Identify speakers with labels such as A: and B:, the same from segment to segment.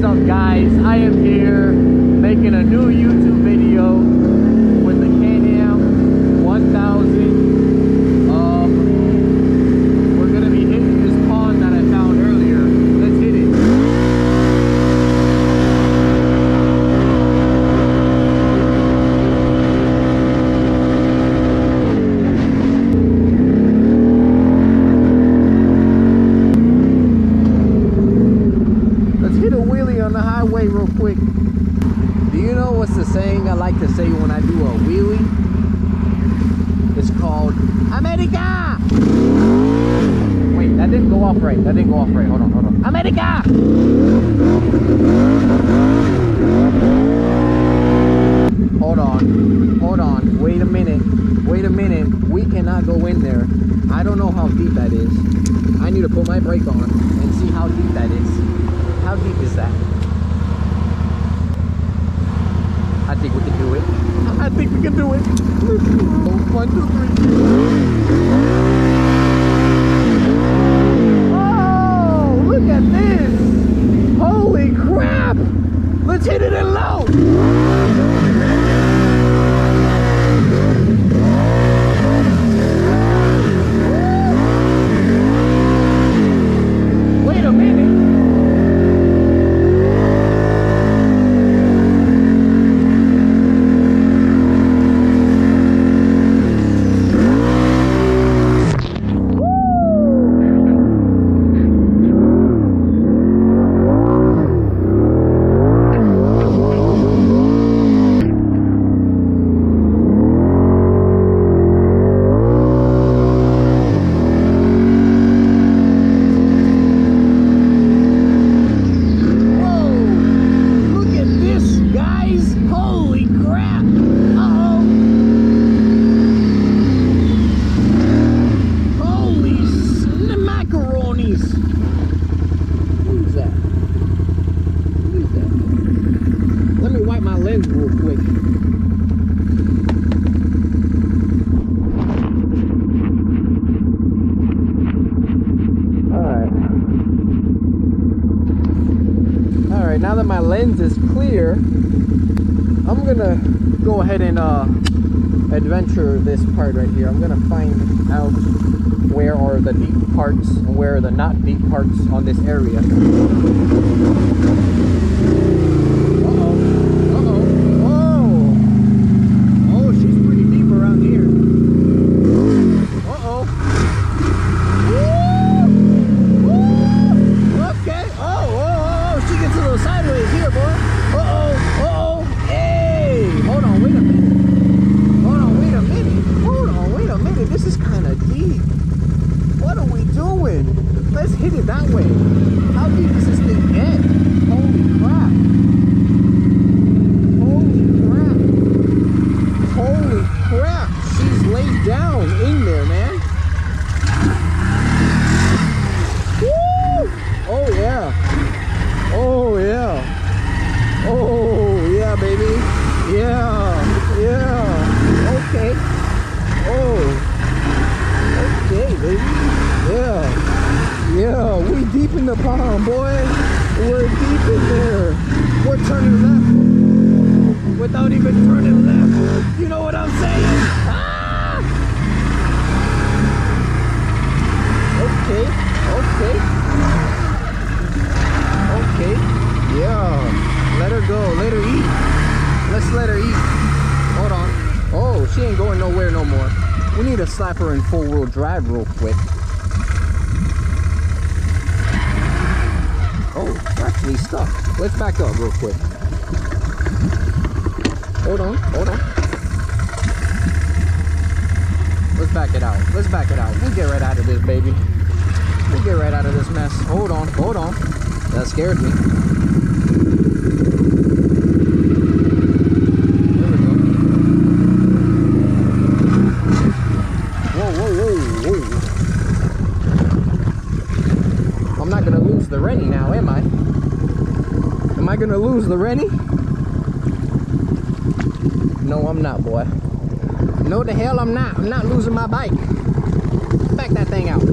A: up, guys? I am here making a new YouTube video with the Can-Am 1000. We're gonna be hitting this pond that I found earlier. Let's hit it. On the highway real quick. Do you know what's the saying I like to say when I do a wheelie? It's called America! Wait, that didn't go off right. That didn't go off right. Hold on. America! Hold on. Wait a minute. We cannot go in there. I don't know how deep that is. I need to put my brake on and see how deep that is. How deep is that? I think we can do it. I think we can do it. Let's go. 1, 2, 3. Oh, look at this. Holy crap. Let's hit it in low. Wait a minute. Real quick. Alright, now that my lens is clear, I'm gonna go ahead and adventure this part right here. I'm gonna find out where are the deep parts and where are the not deep parts on this area. Let's hit it that way. How deep does this thing get? Holy crap. Holy crap. She's laid down in there, man. Woo! Oh yeah. Oh yeah. Oh yeah, baby. Yeah. Okay. Oh. Okay, baby. Yeah, we deep in the pond, boy. We're deep in there. We're turning left without even turning left. You know what I'm saying? Ah! Okay. Yeah. Let her go. Let her eat. Let's let her eat. Hold on. Oh, she ain't going nowhere no more. We need to slap her in full-wheel drive real quick. Oh, we're actually stuck. Let's back up real quick. Hold on. Let's back it out. We'll get right out of this, baby. We'll get right out of this mess. Hold on. That scared me. There we go. Whoa. I'm not gonna lose the Rennie now, am I? Am I gonna lose the Rennie? No, I'm not, boy. No, the hell I'm not. I'm not losing my bike. Back that thing out.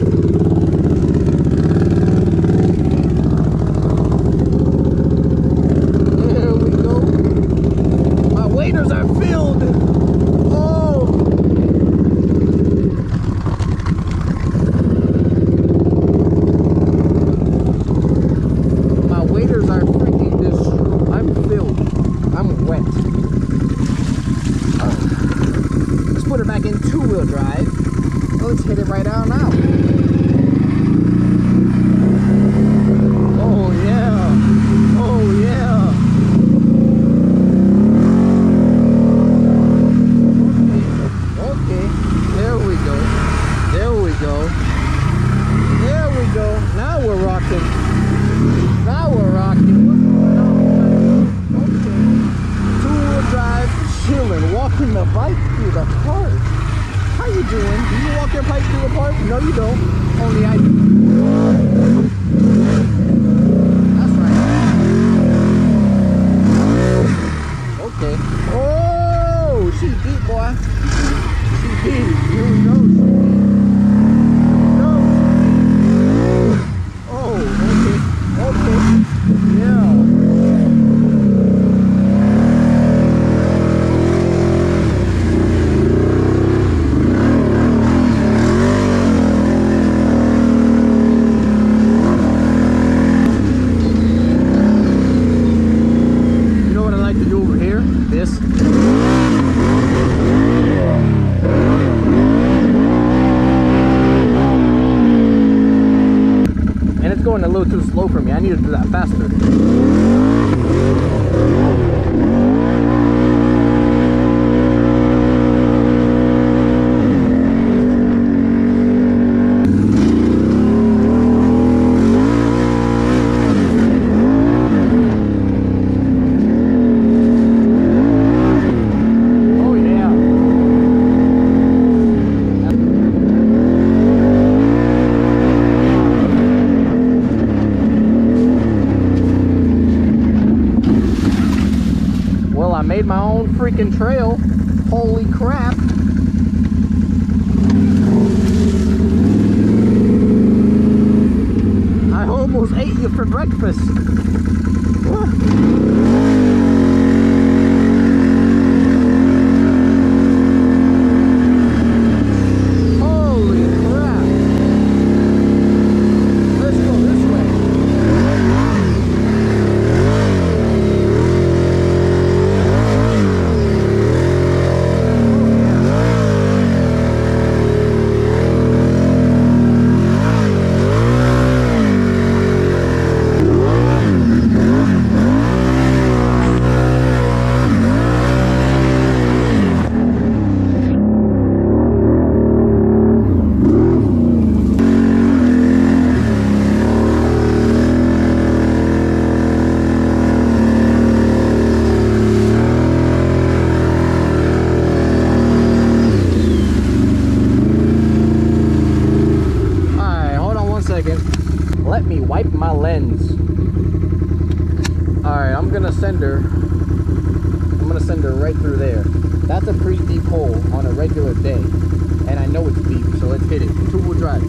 A: to the park? No, you don't. Only I do. That's right. Okay. Oh, she deep, boy. She deep. You know she deep. You know she deep. Oh, okay. Okay. Yeah. Going a little too slow for me. I need to do that faster. Made my own freaking trail. Holy crap. I almost ate you for breakfast. Holy crap. Let's go this way. Let me wipe my lens. Alright, I'm gonna send her right through there. That's a pretty deep hole on a regular day. And I know it's deep, so let's hit it. Two-wheel drive.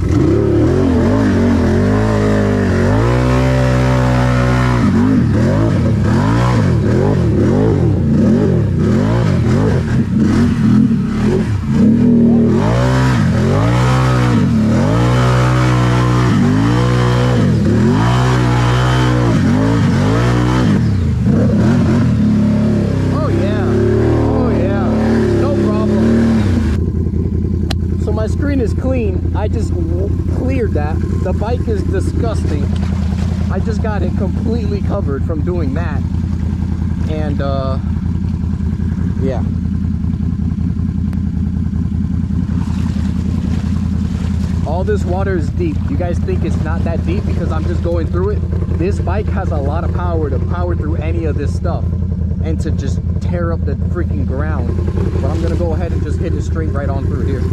A: Is clean. I just cleared that. The bike is disgusting. I just got it completely covered from doing that. And yeah. All this water is deep. You guys think it's not that deep because I'm just going through it? This bike has a lot of power to power through any of this stuff and to just tear up the freaking ground. But I'm gonna go ahead and just hit it straight right on through here.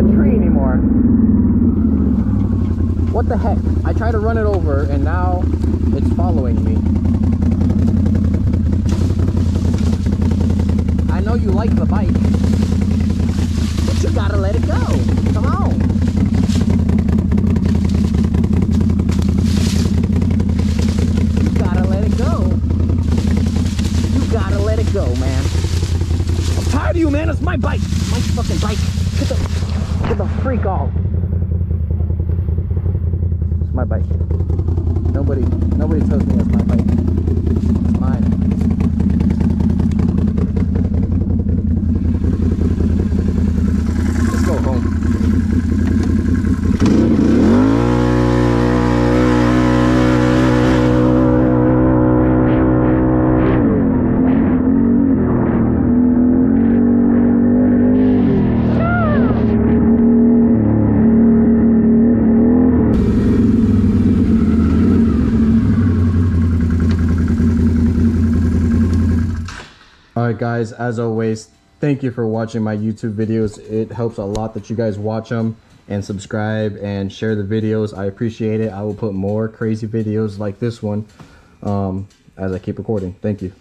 A: the tree anymore. What the heck? I tried to run it over and now it's following me. I know you like the bike, but you gotta let it go. Come on. You gotta let it go. You gotta let it go, man. I'm tired of you, man. It's my bike. My fucking bike. Get the freak off. It's my bike. Nobody tells me that's my bike. It's mine. Let's go home. Alright guys, as always, thank you for watching my YouTube videos. It helps a lot that you guys watch them and subscribe and share the videos. I appreciate it. I will put more crazy videos like this one as I keep recording. Thank you.